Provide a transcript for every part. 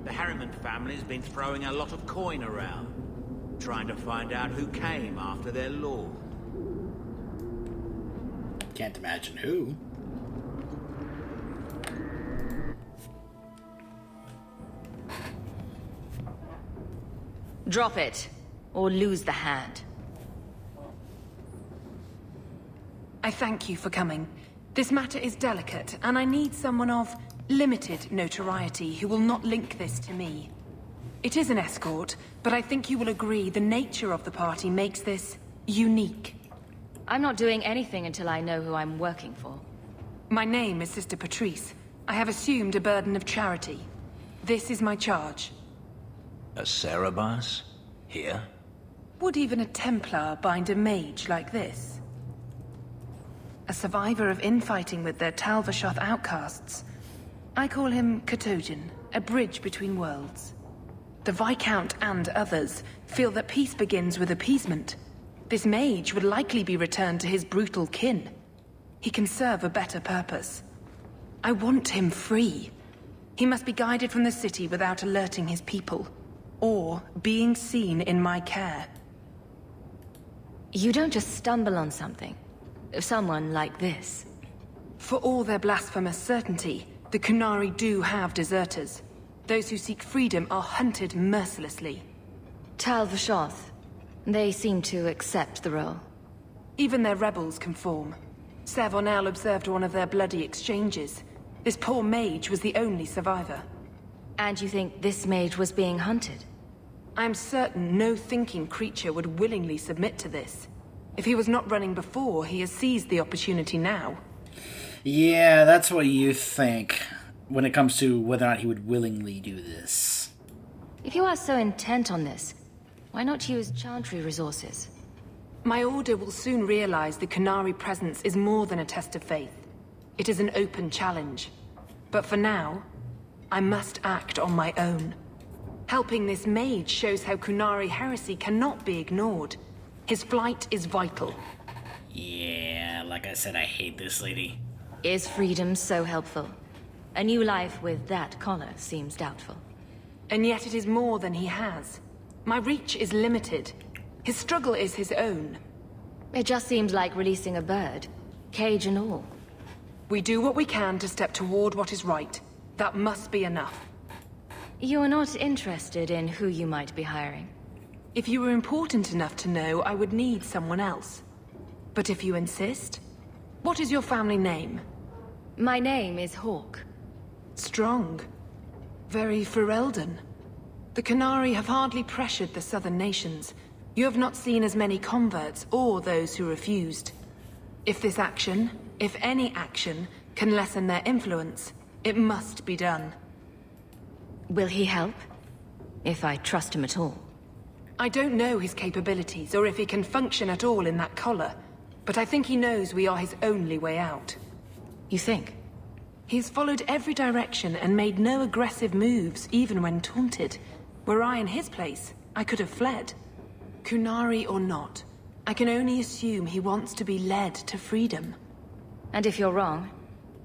The Harriman family's been throwing a lot of coin around, trying to find out who came after their lord. Can't imagine who. Drop it, or lose the hand. I thank you for coming. This matter is delicate, and I need someone of limited notoriety who will not link this to me. It is an escort, but I think you will agree the nature of the party makes this unique. I'm not doing anything until I know who I'm working for. My name is Sister Patrice. I have assumed a burden of charity. This is my charge. A Saarebas? Here? Would even a Templar bind a mage like this? A survivor of infighting with their Talvashoth outcasts. I call him Katojan, a bridge between worlds. The Viscount and others feel that peace begins with appeasement. This mage would likely be returned to his brutal kin. He can serve a better purpose. I want him free. He must be guided from the city without alerting his people, or being seen in my care. You don't just stumble on something. Someone like this. For all their blasphemous certainty, the Qunari do have deserters. Those who seek freedom are hunted mercilessly. Talvashoth. They seem to accept the role. Even their rebels conform. Savonel observed one of their bloody exchanges. This poor mage was the only survivor. And you think this mage was being hunted? I'm certain no thinking creature would willingly submit to this. If he was not running before, he has seized the opportunity now. Yeah, that's what you think when it comes to whether or not he would willingly do this. If you are so intent on this, why not use Chantry resources? My order will soon realize the Qunari presence is more than a test of faith. It is an open challenge. But for now, I must act on my own. Helping this mage shows how Qunari heresy cannot be ignored. His flight is vital. Yeah, like I said, I hate this lady. Is freedom so helpful? A new life with that collar seems doubtful. And yet it is more than he has. My reach is limited. His struggle is his own. It just seems like releasing a bird, cage and all. We do what we can to step toward what is right. That must be enough. You are not interested in who you might be hiring? If you were important enough to know, I would need someone else. But if you insist, what is your family name? My name is Hawk. Strong. Very Ferelden. The Qunari have hardly pressured the southern nations. You have not seen as many converts or those who refused. If this action, if any action, can lessen their influence, it must be done. Will he help? If I trust him at all. I don't know his capabilities, or if he can function at all in that collar, but I think he knows we are his only way out. You think? He's followed every direction and made no aggressive moves, even when taunted. Were I in his place, I could have fled. Qunari or not, I can only assume he wants to be led to freedom. And if you're wrong,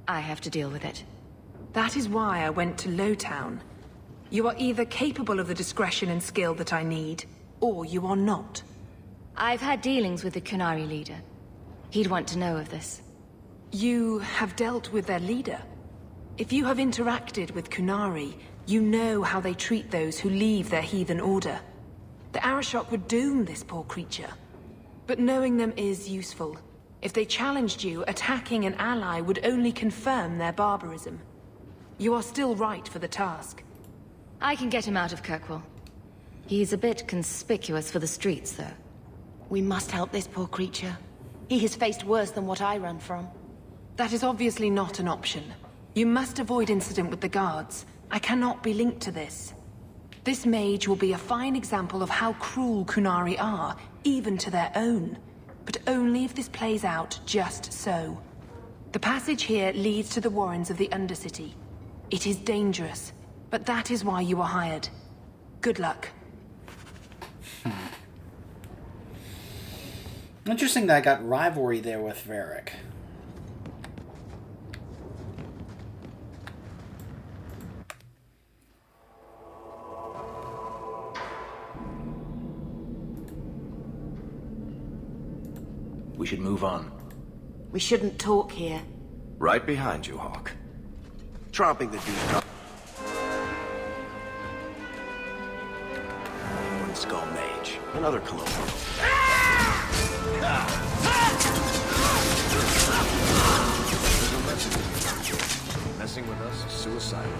I have to deal with it. That is why I went to Lowtown. You are either capable of the discretion and skill that I need, or you are not. I've had dealings with the Qunari leader. He'd want to know of this. You have dealt with their leader. If you have interacted with Qunari, you know how they treat those who leave their heathen order. The Arashok would doom this poor creature. But knowing them is useful. If they challenged you, attacking an ally would only confirm their barbarism. You are still right for the task. I can get him out of Kirkwall. He's a bit conspicuous for the streets, though. We must help this poor creature. He has faced worse than what I run from. That is obviously not an option. You must avoid incident with the guards. I cannot be linked to this. This mage will be a fine example of how cruel Qunari are, even to their own. But only if this plays out just so. The passage here leads to the warrens of the Undercity. It is dangerous, but that is why you are hired. Good luck. Interesting that I got rivalry there with Varric. We should move on. We shouldn't talk here. Right behind you, Hawk. Tromping the dude. One skull mage. Another colonial. Messing with us is suicidal.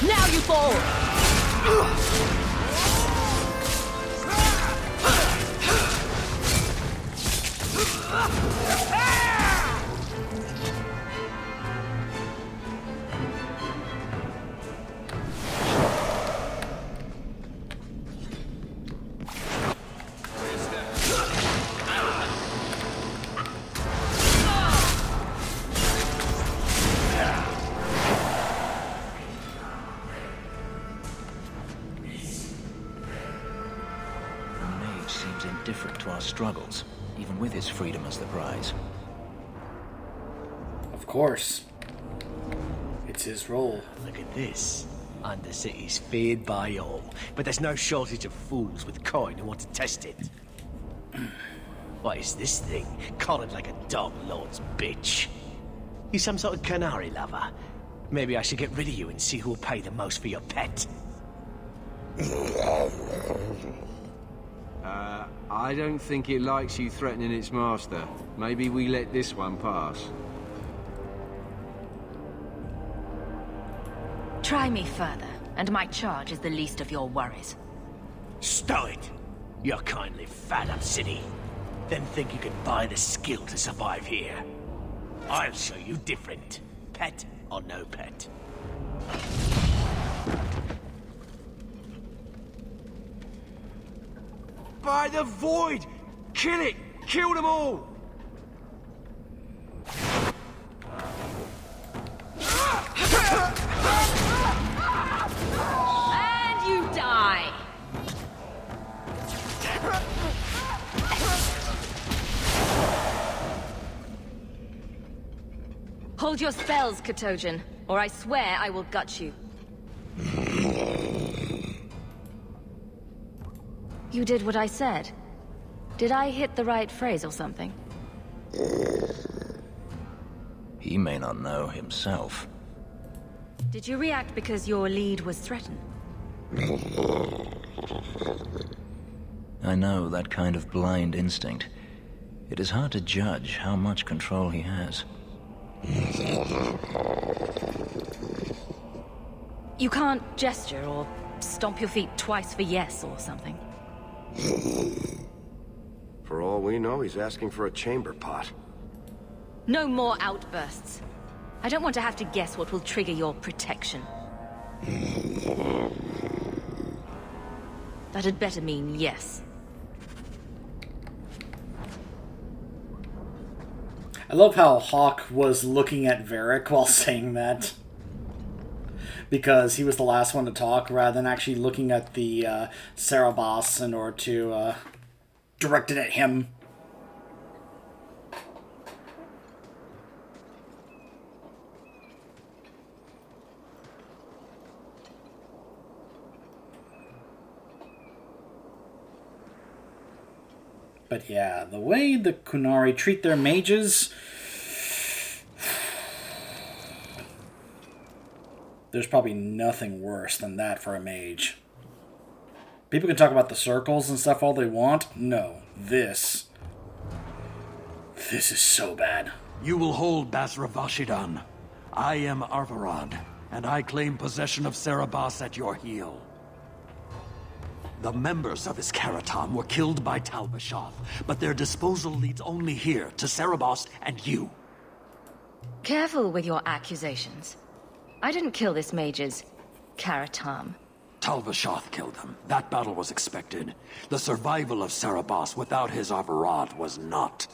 Now you fall! Indifferent to our struggles, even with his freedom as the prize. Of course. It's his role. Look at this. Undercity's feared by all, but there's no shortage of fools with coin who want to test it. What is this thing? Collared like a dog lord's bitch. You some sort of canary lover? Maybe I should get rid of you and see who'll pay the most for your pet. I don't think it likes you threatening its master. Maybe we let this one pass. Try me further, and my charge is the least of your worries. Stow it! You're kindly fat up city. Then think you can buy the skill to survive here. I'll show you different. Pet or no pet. By the void! Kill it! Kill them all! And you die! Hold your spells, Katojan, or I swear I will gut you. You did what I said. Did I hit the right phrase or something? He may not know himself. Did you react because your lead was threatened? I know that kind of blind instinct. It is hard to judge how much control he has. You can't gesture or stomp your feet twice for yes or something. For all we know, he's asking for a chamber pot. No more outbursts. I don't want to have to guess what will trigger your protection. That had better mean yes. I love how Hawk was looking at Varric while saying that. Because he was the last one to talk, rather than actually looking at the Saarebas in order to direct it at him. But yeah, the way the Qunari treat their mages... There's probably nothing worse than that for a mage. People can talk about the circles and stuff all they want. No, this is so bad. You will hold Basra Vashidan. I am Arvarad, and I claim possession of Saarebas at your heel. The members of his Karatam were killed by Tal-Vashoth, but their disposal leads only here, to Saarebas and you. Careful with your accusations. I didn't kill this mage's Karatam. Tal-Vashoth killed him. That battle was expected. The survival of Saarebas without his Arvarad was not.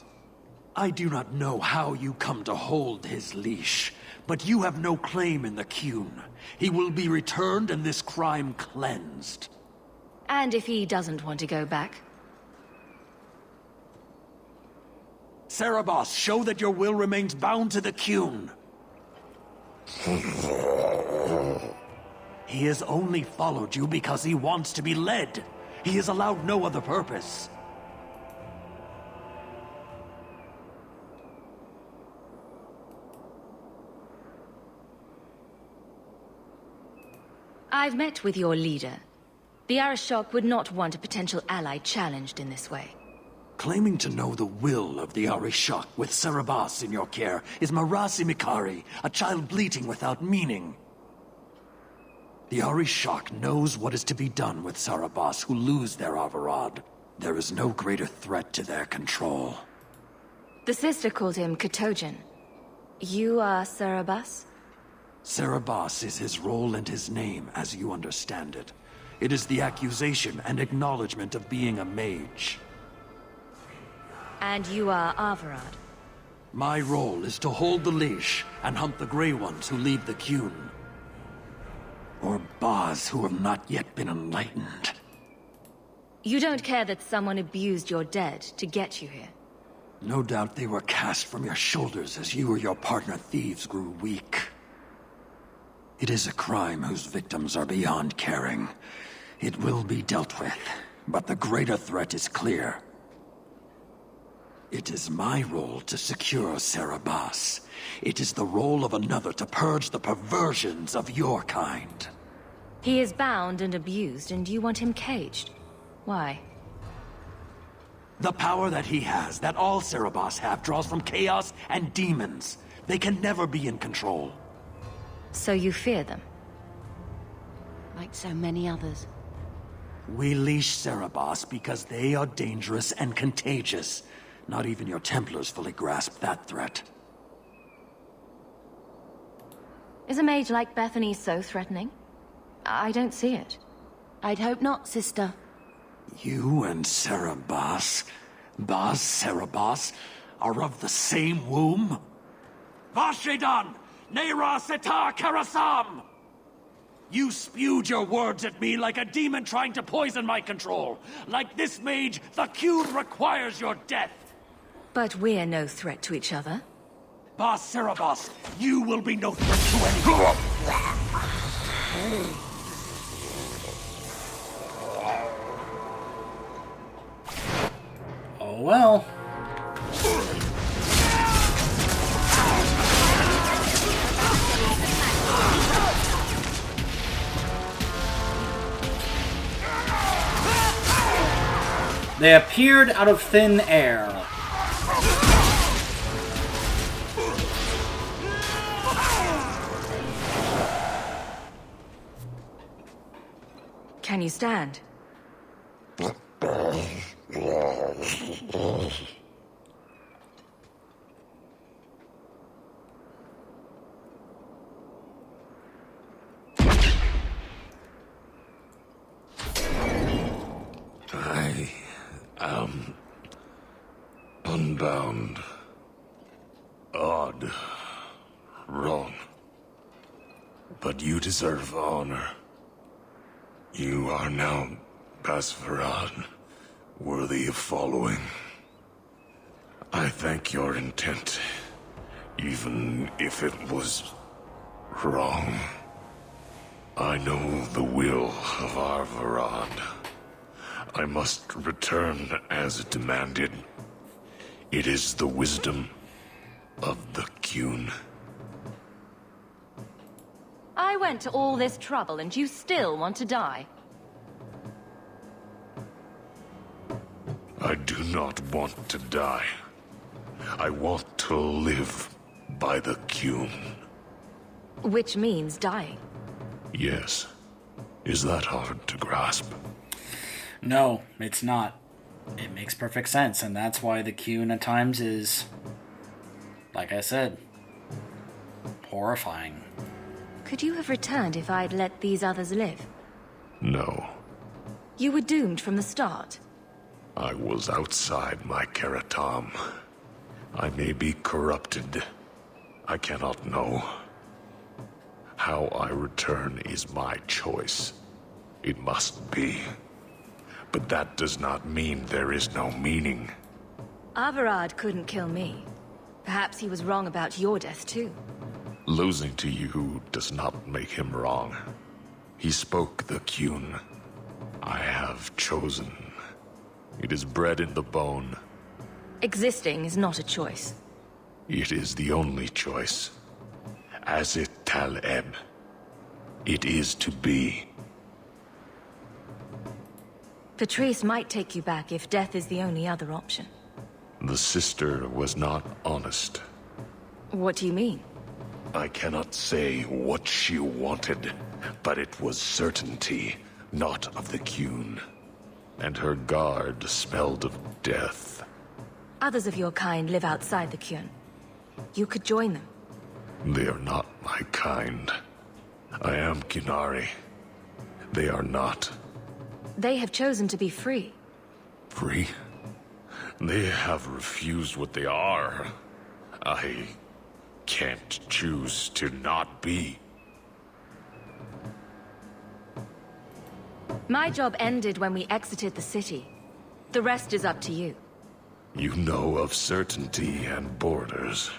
I do not know how you come to hold his leash, but you have no claim in the Qun. He will be returned and this crime cleansed. And if he doesn't want to go back? Saarebas, show that your will remains bound to the Qun. He has only followed you because he wants to be led. He has allowed no other purpose. I've met with your leader. The Arishok would not want a potential ally challenged in this way. Claiming to know the will of the Arishok with Saarebas in your care is Marasi Mikari, a child bleating without meaning. The Arishok knows what is to be done with Saarebas who lose their Arvarad. There is no greater threat to their control. The sister called him Katojan. You are Saarebas? Saarebas is his role and his name, as you understand it. It is the accusation and acknowledgement of being a mage. And you are Arvarad? My role is to hold the leash and hunt the Grey Ones who leave the Qun. Or Baz who have not yet been enlightened. You don't care that someone abused your dead to get you here? No doubt they were cast from your shoulders as you or your partner thieves grew weak. It is a crime whose victims are beyond caring. It will be dealt with, but the greater threat is clear. It is my role to secure Saarebas. It is the role of another to purge the perversions of your kind. He is bound and abused, and you want him caged. Why? The power that he has, that all Saarebas have, draws from chaos and demons. They can never be in control. So you fear them? Like so many others. We leash Saarebas because they are dangerous and contagious. Not even your Templars fully grasp that threat. Is a mage like Bethany so threatening? I don't see it. I'd hope not, sister. You and Saarebas, Baz Saarebas, are of the same womb? Vashidan! Neira Setar Karasam! You spewed your words at me like a demon trying to poison my control. Like this mage, the Qun requires your death. But we're no threat to each other. Baz Saarebas, you will be no threat to anyone. Oh well. They appeared out of thin air. Can you stand? I am unbound. Odd. Wrong. But you deserve honor. You are now Basvarad, worthy of following. I thank your intent, even if it was wrong. I know the will of Arvarad. I must return as demanded. It is the wisdom of the Qun. I went to all this trouble and you still want to die. I do not want to die. I want to live by the Qun. Which means dying. Yes. Is that hard to grasp? No, it's not. It makes perfect sense, and that's why the Qun at times is, like I said, horrifying. Could you have returned if I'd let these others live? No. You were doomed from the start. I was outside my Keratam. I may be corrupted. I cannot know. How I return is my choice. It must be. But that does not mean there is no meaning. Averard couldn't kill me. Perhaps he was wrong about your death, too. Losing to you does not make him wrong. He spoke the Qun. I have chosen. It is bred in the bone. Existing is not a choice. It is the only choice. As it Taleb. It is to be. Patrice might take you back if death is the only other option. The sister was not honest. What do you mean? I cannot say what she wanted, but it was certainty, not of the Qun. And her guard smelled of death. Others of your kind live outside the Qun. You could join them. They are not my kind. I am Qunari. They are not. They have chosen to be free. Free? They have refused what they are. I can't choose to not be. My job ended when we exited the city. The rest is up to you. You know of certainty and borders.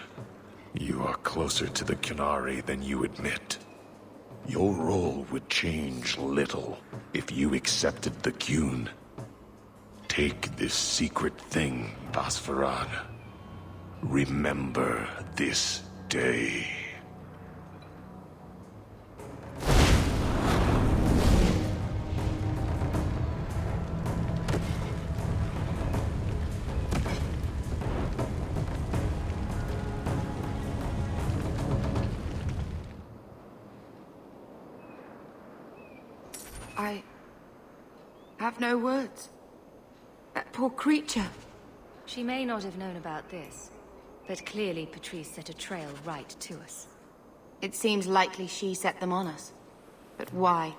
You are closer to the Qunari than you admit. Your role would change little if you accepted the Qun. Take this secret thing, Basfarad. Remember this day. I have no words. That poor creature. She may not have known about this, but clearly Patrice set a trail right to us. It seems likely she set them on us. But why?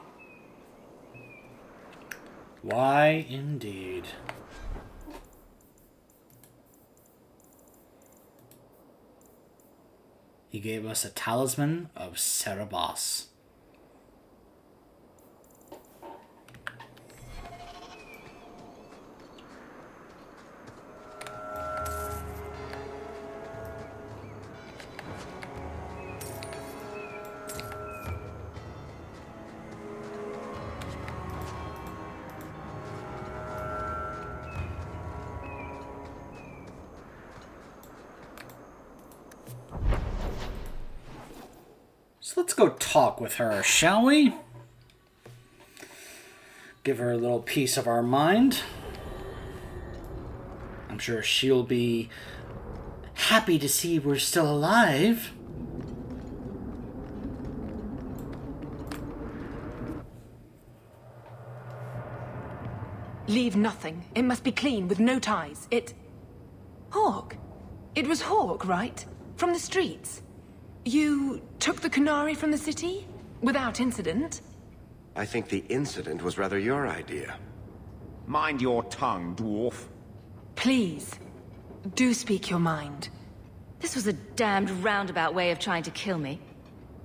Why indeed? He gave us a talisman of Saarebas. So let's go talk with her, shall we? Give her a little piece of our mind. I'm sure she'll be happy to see we're still alive. Leave nothing. It must be clean, with no ties. Hawk. It was Hawk, right? From the streets. You took the Qunari from the city? Without incident? I think the incident was rather your idea. Mind your tongue, dwarf. Please, do speak your mind. This was a damned roundabout way of trying to kill me.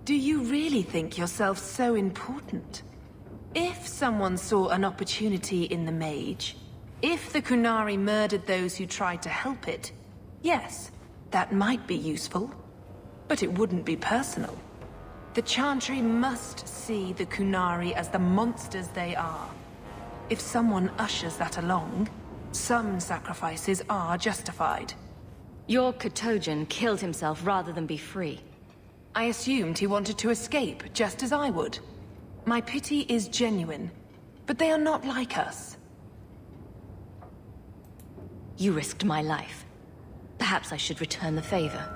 Do you really think yourself so important? If someone saw an opportunity in the mage, if the Qunari murdered those who tried to help it, yes, that might be useful. But it wouldn't be personal. The Chantry must see the Qunari as the monsters they are. If someone ushers that along, some sacrifices are justified. Your Katojan killed himself rather than be free. I assumed he wanted to escape, just as I would. My pity is genuine, but they are not like us. You risked my life. Perhaps I should return the favor.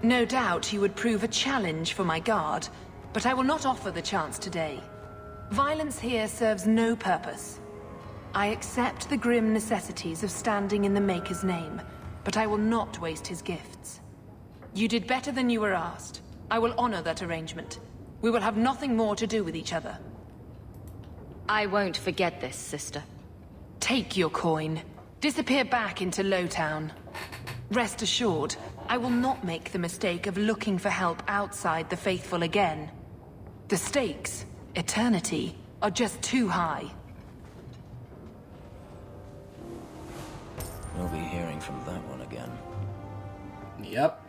No doubt you would prove a challenge for my guard, but I will not offer the chance today. Violence here serves no purpose. I accept the grim necessities of standing in the Maker's name, but I will not waste his gifts. You did better than you were asked. I will honor that arrangement. We will have nothing more to do with each other. I won't forget this, sister. Take your coin. Disappear back into Lowtown. Rest assured, I will not make the mistake of looking for help outside the Faithful again. The stakes, eternity, are just too high. We'll be hearing from that one again. Yep.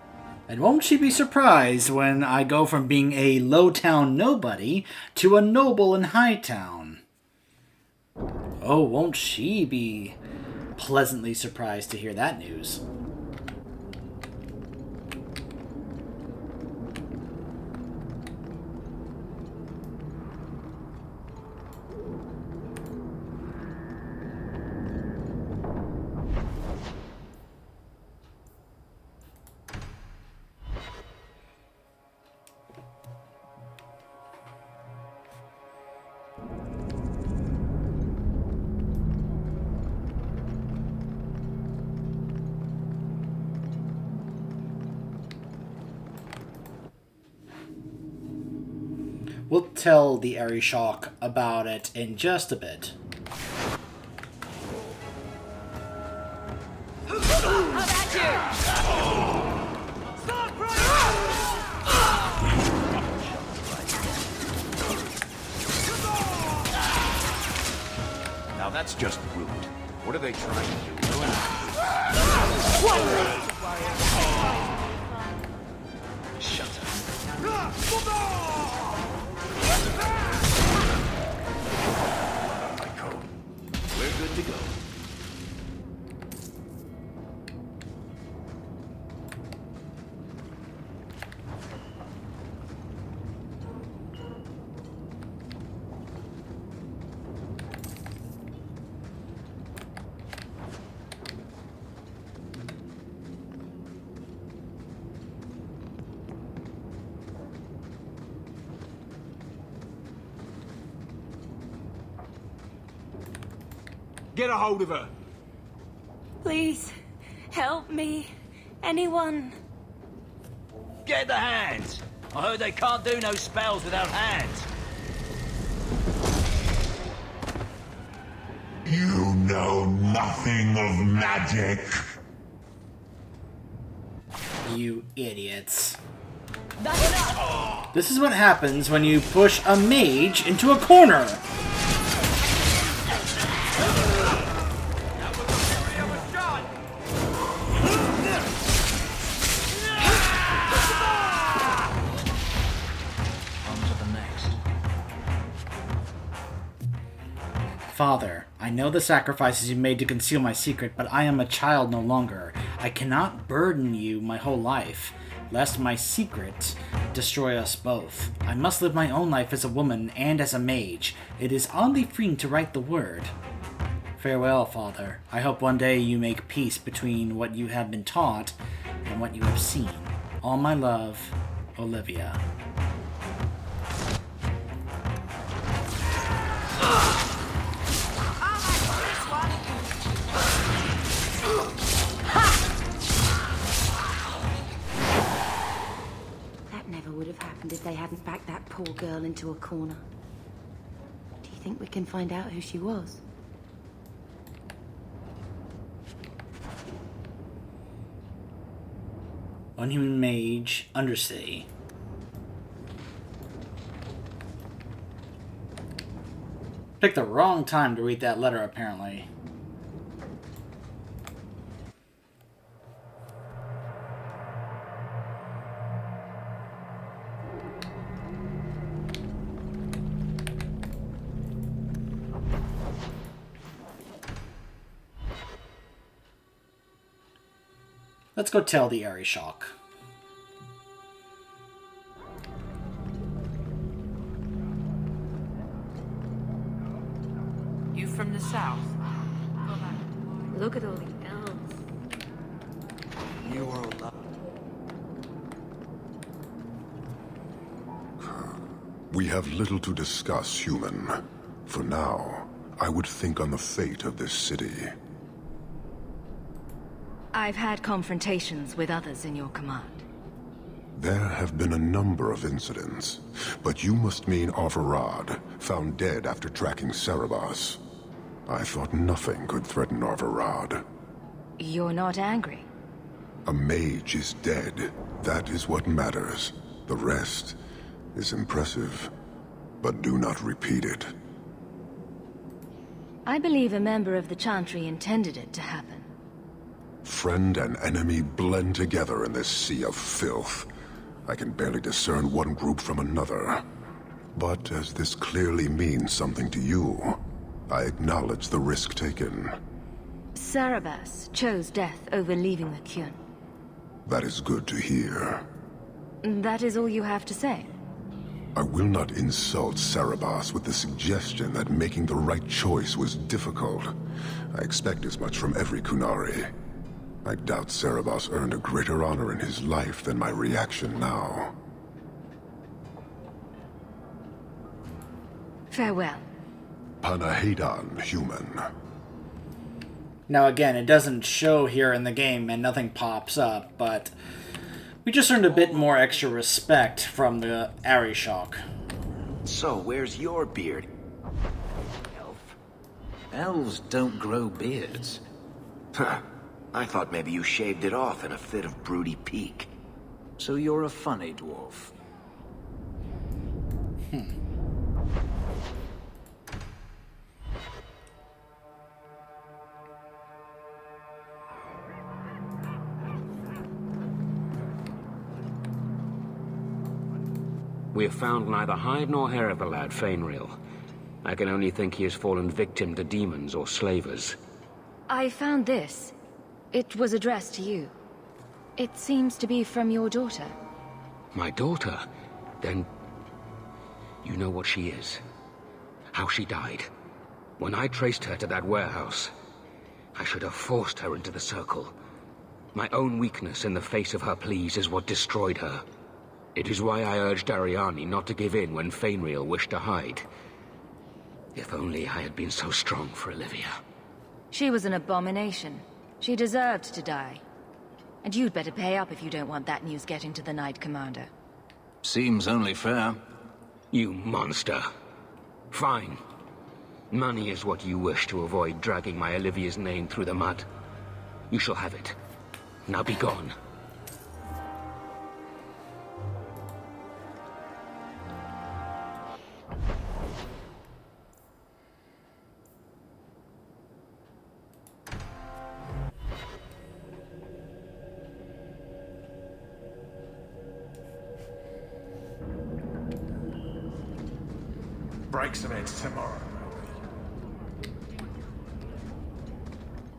And won't she be surprised when I go from being a low-town nobody to a noble in Hightown? Oh, won't she be pleasantly surprised to hear that news? We'll tell the Arishok about it in just a bit. Now that's just rude. What are they trying to do? Shut up. We're good to go. Get a hold of her! Please, help me. Anyone? Get the hands! I heard they can't do no spells without hands. You know nothing of magic. You idiots. This is what happens when you push a mage into a corner. Father, I know the sacrifices you made to conceal my secret, but I am a child no longer. I cannot burden you my whole life, lest my secret destroy us both. I must live my own life as a woman and as a mage. It is oddly freeing to write the word. Farewell, Father. I hope one day you make peace between what you have been taught and what you have seen. All my love, Olivia. Would have happened if they hadn't backed that poor girl into a corner. Do you think we can find out who she was? Unhuman Mage, Undercity. Picked the wrong time to read that letter, apparently. Let's go tell the Arishok. You from the south? Look at all the elves. You are allowed. We have little to discuss, human. For now, I would think on the fate of this city. I've had confrontations with others in your command. There have been a number of incidents, but you must mean Arvarad, found dead after tracking Saarebas. I thought nothing could threaten Arvarad. You're not angry? A mage is dead. That is what matters. The rest is impressive, but do not repeat it. I believe a member of the Chantry intended it to happen. Friend and enemy blend together in this sea of filth. I can barely discern one group from another. But as this clearly means something to you, I acknowledge the risk taken. Saarebas chose death over leaving the Kyun. That is good to hear. That is all you have to say? I will not insult Saarebas with the suggestion that making the right choice was difficult. I expect as much from every Kunari. I doubt Saarebas earned a greater honor in his life than my reaction now. Farewell. Panahedan, human. Now again, it doesn't show here in the game and nothing pops up, but we just earned a bit more extra respect from the Arishok. So, where's your beard? Elf. Elves don't grow beards. Huh. I thought maybe you shaved it off in a fit of broody pique. So you're a funny dwarf. We have found neither hide nor hair of the lad, Fainreal. I can only think he has fallen victim to demons or slavers. I found this. It was addressed to you. It seems to be from your daughter. My daughter? Then... you know what she is. How she died. When I traced her to that warehouse, I should have forced her into the circle. My own weakness in the face of her pleas is what destroyed her. It is why I urged Ariani not to give in when Fainreal wished to hide. If only I had been so strong for Olivia. She was an abomination. She deserved to die. And you'd better pay up if you don't want that news getting to the Knight Commander. Seems only fair. You monster. Fine. Money is what you wish to avoid dragging my Olivia's name through the mud. You shall have it. Now be gone. Break some heads tomorrow.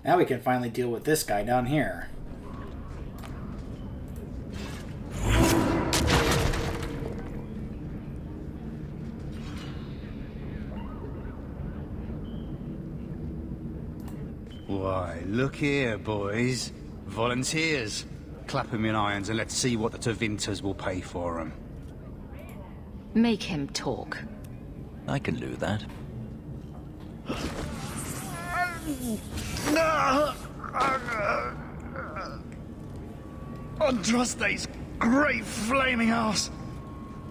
Now we can finally deal with this guy down here. Why, look here, boys. Volunteers. Clap 'em in irons and let's see what the Tevinters will pay for 'em. Make him talk. I can do that. Andraste's great flaming ass!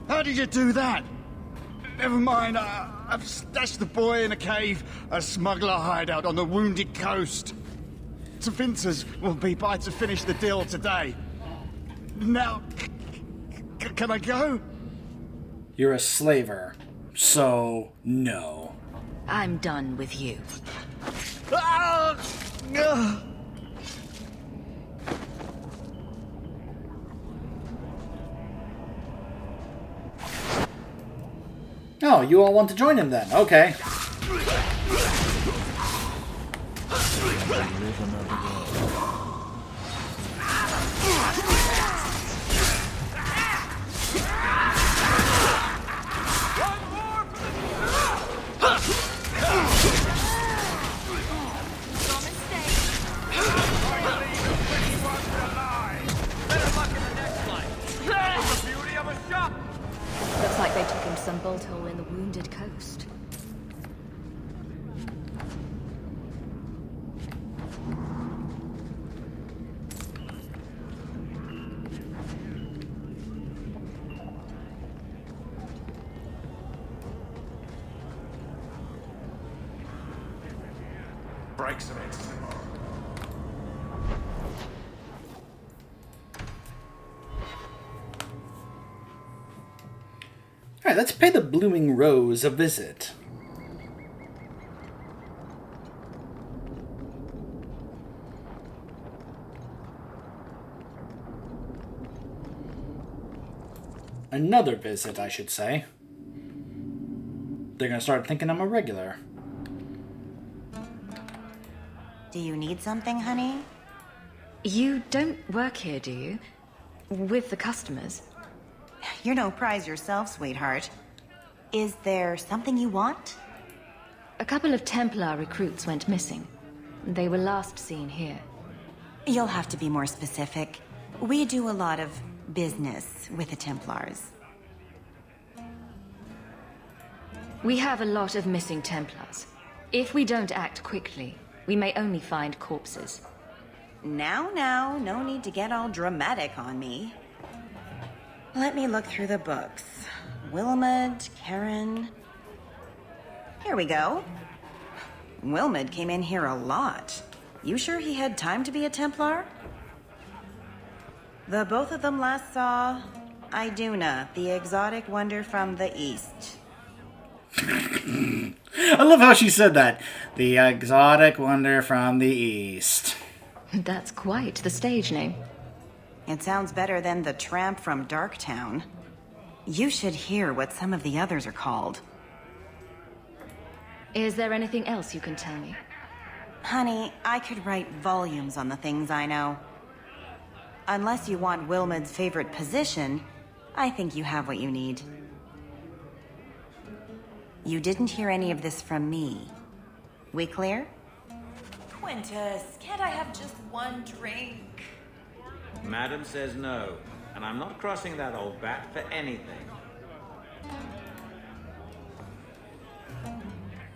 How did you do that? Never mind, I've stashed the boy in a cave, a smuggler hideout on the Wounded Coast. Tevinters will be by to finish the deal today. Now, can I go? You're a slaver, so no. I'm done with you. Oh, you all want to join him then? Okay. Looks like they took him some bolt hole in the Wounded Coast. Break some heads tomorrow. Alright, let's pay the Blooming Rose a visit. Another visit, I should say. They're gonna start thinking I'm a regular. Do you need something, honey? You don't work here, do you? With the customers? You're no prize yourself, sweetheart. Is there something you want? A couple of Templar recruits went missing. They were last seen here. You'll have to be more specific. We do a lot of business with the Templars. We have a lot of missing Templars. If we don't act quickly, we may only find corpses. Now, no need to get all dramatic on me. Let me look through the books. Wilmot, Karen... Here we go. Wilmot came in here a lot. You sure he had time to be a Templar? The both of them last saw Iduna, the exotic wonder from the east. I love how she said that. The exotic wonder from the east. That's quite the stage name. It sounds better than the tramp from Darktown. You should hear what some of the others are called. Is there anything else you can tell me? Honey, I could write volumes on the things I know. Unless you want Wilmot's favorite position, I think you have what you need. You didn't hear any of this from me. We clear? Quintus, can't I have just one drink? Madam says no, and I'm not crossing that old bat for anything.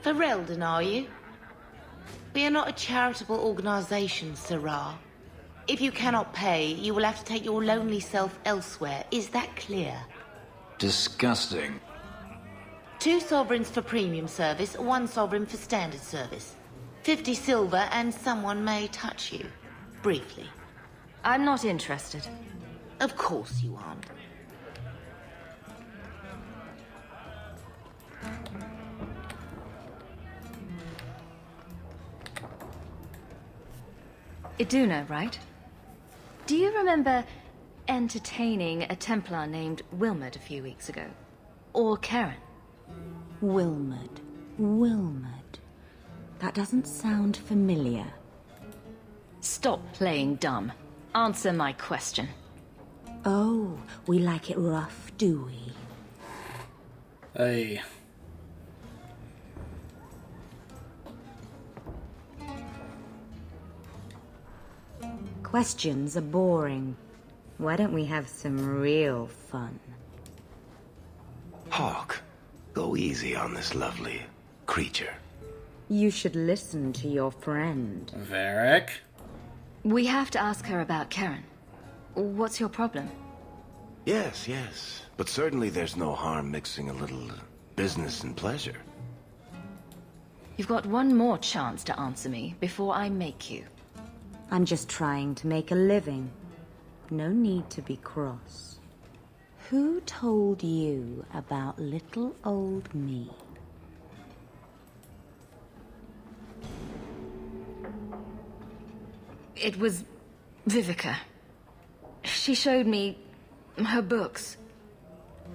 Ferelden, are you? We are not a charitable organization, Sirrah. If you cannot pay, you will have to take your lonely self elsewhere. Is that clear? Disgusting. 2 sovereigns for premium service, 1 sovereign for standard service. 50 silver and someone may touch you. Briefly. I'm not interested. Of course you aren't. Iduna, right? Do you remember entertaining a Templar named Wilmot a few weeks ago? Or Karen? Wilmot. That doesn't sound familiar. Stop playing dumb. Answer my question. Oh, we like it rough, do we? Hey. Questions are boring. Why don't we have some real fun? Hawk, go easy on this lovely creature. You should listen to your friend. Varric? We have to ask her about Karen. What's your problem? Yes. But certainly there's no harm mixing a little business and pleasure. You've got one more chance to answer me before I make you. I'm just trying to make a living. No need to be cross. Who told you about little old me? It was Vivica. She showed me her books.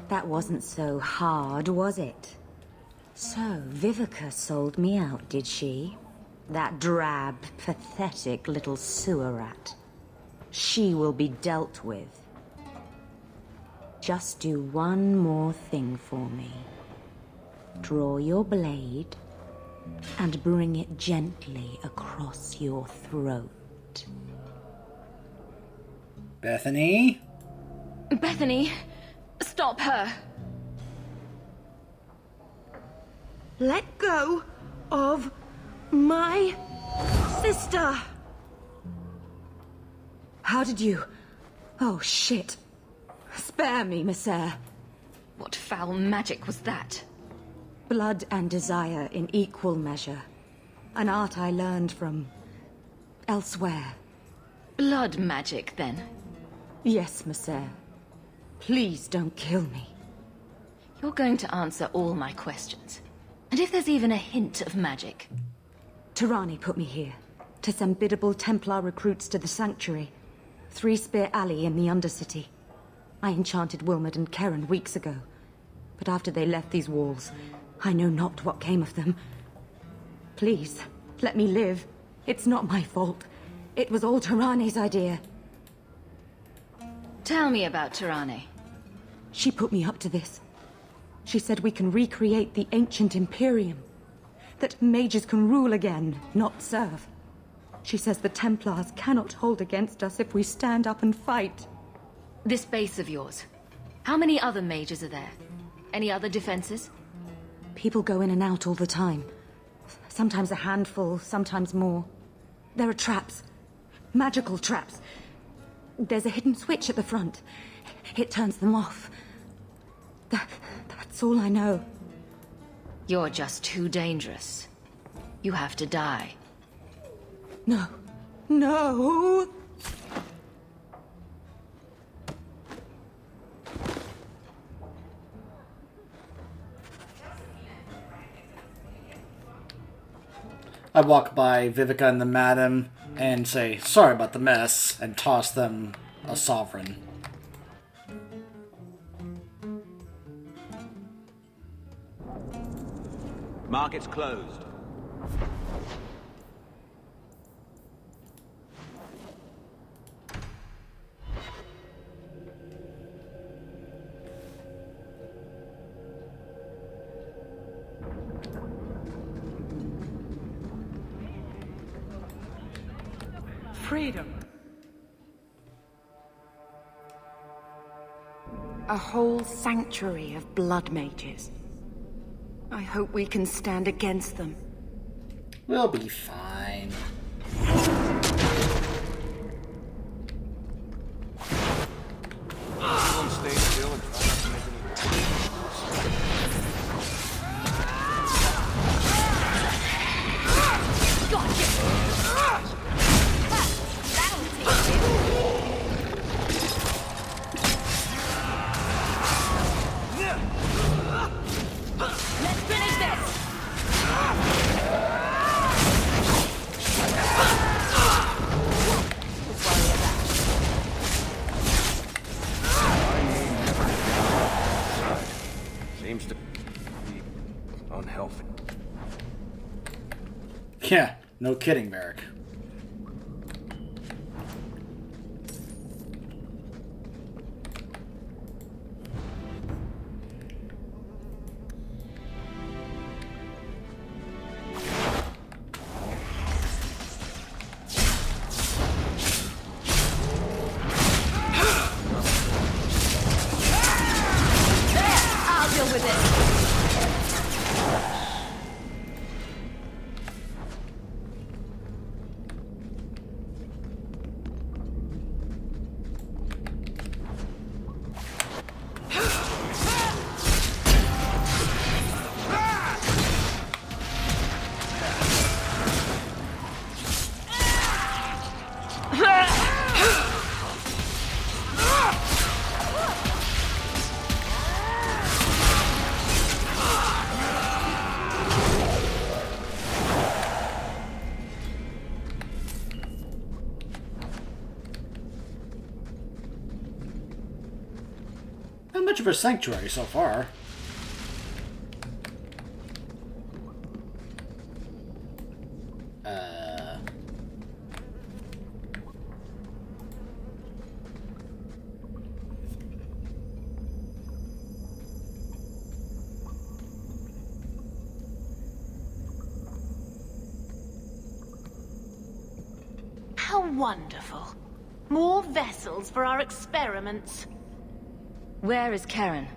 That wasn't so hard, was it? So, Vivica sold me out, did she? That drab, pathetic little sewer rat. She will be dealt with. Just do one more thing for me. Draw your blade and bring it gently across your throat. Bethany? Bethany, stop her. Let go of my sister. How did you... Oh, shit. Spare me, Messere. What foul magic was that? Blood and desire in equal measure. An art I learned from... elsewhere. Blood magic, then? Yes, Messere. Please don't kill me. You're going to answer all my questions. And if there's even a hint of magic... Tirani put me here, to send biddable Templar recruits to the Sanctuary. 3 Spear Alley in the Undercity. I enchanted Wilmot and Keren weeks ago. But after they left these walls, I know not what came of them. Please, let me live. It's not my fault. It was all Tirani's idea. Tell me about Tirani. She put me up to this. She said we can recreate the ancient Imperium. That mages can rule again, not serve. She says the Templars cannot hold against us if we stand up and fight. This base of yours, how many other mages are there? Any other defenses? People go in and out all the time. Sometimes a handful, sometimes more. There are traps. Magical traps. There's a hidden switch at the front. It turns them off. That's all I know. You're just too dangerous. You have to die. No. No! I walk by Vivica and the madam and say, sorry about the mess, and toss them a sovereign. Market's closed. Freedom. A whole sanctuary of blood mages. I hope we can stand against them. We'll be fine. Everyone stay still and try not to make Let's finish this! Seems to be unhealthy. Yeah, no kidding, Merrick. Not much of a sanctuary so far. How wonderful. More vessels for our experiments. Where is Keren?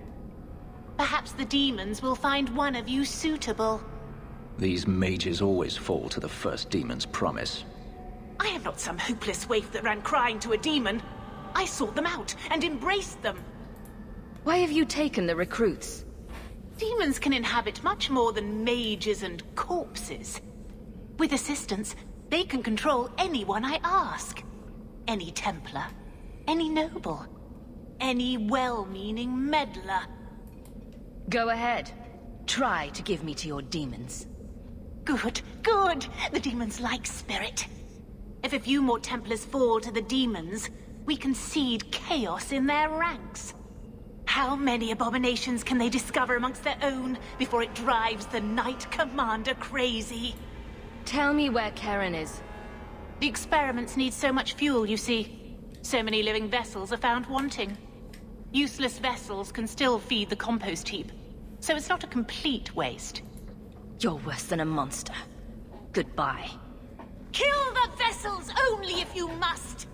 Perhaps the demons will find one of you suitable. These mages always fall to the first demon's promise. I am not some hopeless waif that ran crying to a demon. I sought them out and embraced them. Why have you taken the recruits? Demons can inhabit much more than mages and corpses. With assistance, they can control anyone I ask. Any Templar, any noble, any well-meaning meddler. Go ahead. Try to give me to your demons. Good, good. The demons like spirit. If a few more Templars fall to the demons, we can seed chaos in their ranks. How many abominations can they discover amongst their own before it drives the Knight Commander crazy? Tell me where Karen is. The experiments need so much fuel, you see. So many living vessels are found wanting. Useless vessels can still feed the compost heap, so it's not a complete waste. You're worse than a monster. Goodbye. Kill the vessels only if you must!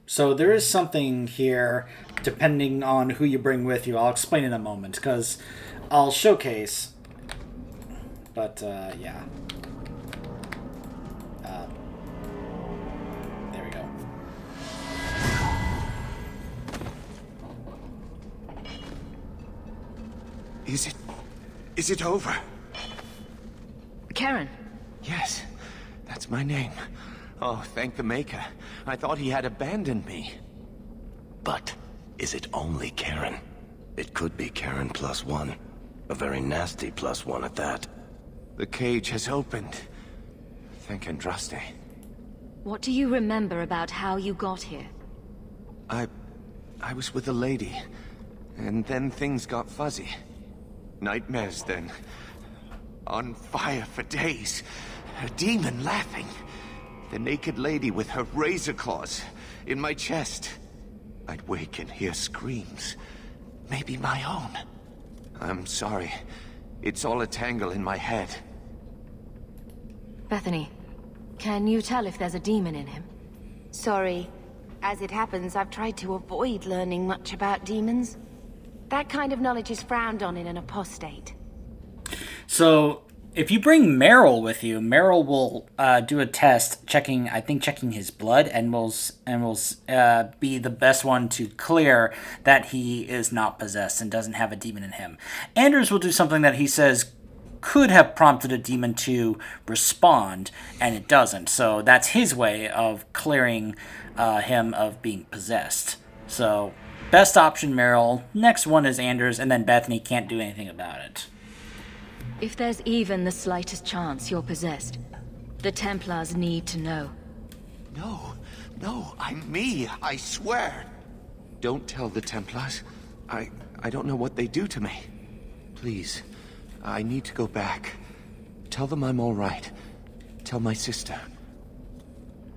So there is something here, depending on who you bring with you. I'll explain in a moment, because I'll showcase. But, yeah. There we go. Is it over? Karen. Yes, that's my name. Oh, thank the Maker. I thought he had abandoned me. But is it only Karen? It could be Karen +1. A very nasty +1 at that. The cage has opened. Thank Andraste. What do you remember about how you got here? I was with a lady, and then things got fuzzy. Nightmares then. On fire for days. A demon laughing. The naked lady with her razor claws in my chest. I'd wake and hear screams. Maybe my own. I'm sorry. It's all a tangle in my head. Bethany, can you tell if there's a demon in him? Sorry. As it happens, I've tried to avoid learning much about demons. That kind of knowledge is frowned on in an apostate. So, if you bring Meryl with you, Meryl will do a test checking his blood, and will be the best one to clear that he is not possessed and doesn't have a demon in him. Anders will do something that he says could have prompted a demon to respond, and it doesn't. So that's his way of clearing him of being possessed. So, best option, Meryl. Next one is Anders, and then Bethany can't do anything about it. If there's even the slightest chance you're possessed, the Templars need to know. No, I'm me, I swear. Don't tell the Templars. I don't know what they do to me. Please, I need to go back. Tell them I'm all right. Tell my sister.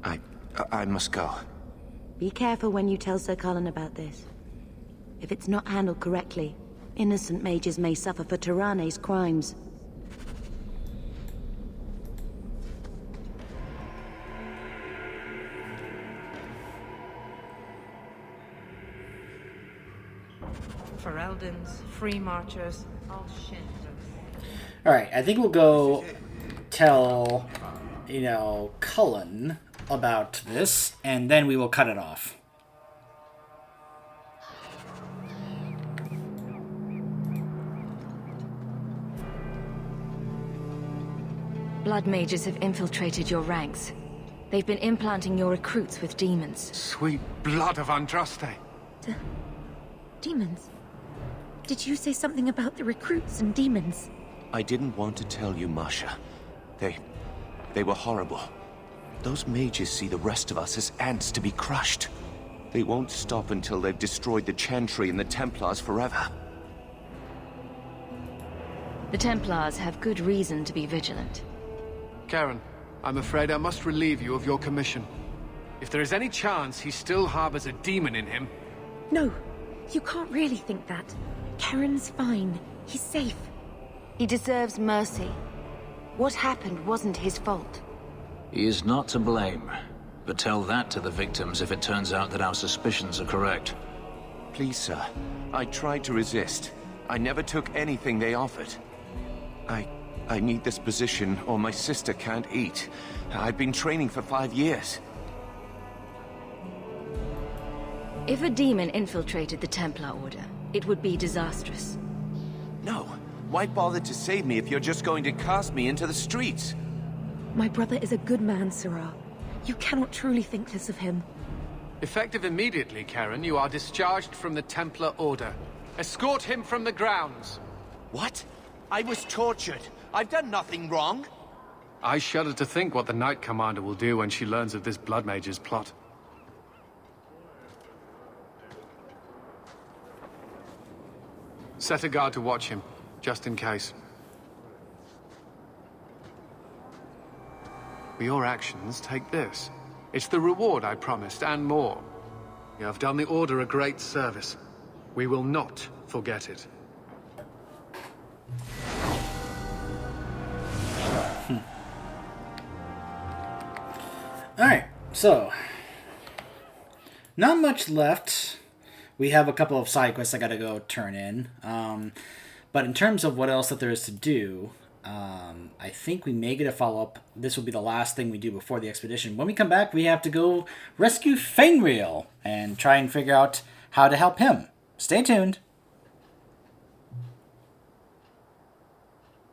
I must go. Be careful when you tell Sir Colin about this. If it's not handled correctly, innocent mages may suffer for Tyranne's crimes. Fereldans, Free Marchers, Alright, I think we'll go tell, Cullen about this, and then we will cut it off. Blood mages have infiltrated your ranks. They've been implanting your recruits with demons. Sweet blood of Andraste. Demons? Did you say something about the recruits and demons? I didn't want to tell you, Masha. They were horrible. Those mages see the rest of us as ants to be crushed. They won't stop until they've destroyed the Chantry and the Templars forever. The Templars have good reason to be vigilant. Karen, I'm afraid I must relieve you of your commission. If there is any chance he still harbors a demon in him... No, you can't really think that. Karen's fine. He's safe. He deserves mercy. What happened wasn't his fault. He is not to blame. But tell that to the victims if it turns out that our suspicions are correct. Please, sir. I tried to resist. I never took anything they offered. I need this position or my sister can't eat. I've been training for 5 years. If a demon infiltrated the Templar Order, it would be disastrous. No. Why bother to save me if you're just going to cast me into the streets? My brother is a good man, Sirrah. You cannot truly think this of him. Effective immediately, Karen, you are discharged from the Templar Order. Escort him from the grounds. What? I was tortured. I've done nothing wrong. I shudder to think what the Knight Commander will do when she learns of this Blood Mage's plot. Set a guard to watch him, just in case. For your actions, take this. It's the reward I promised, and more. You have done the Order a great service. We will not forget it. Alright, so not much left. We have a couple of side quests I gotta go turn in. But in terms of what else that there is to do, I think we may get a follow-up. This will be the last thing we do before the expedition. When we come back, we have to go rescue Fainreal and try and figure out how to help him. Stay tuned.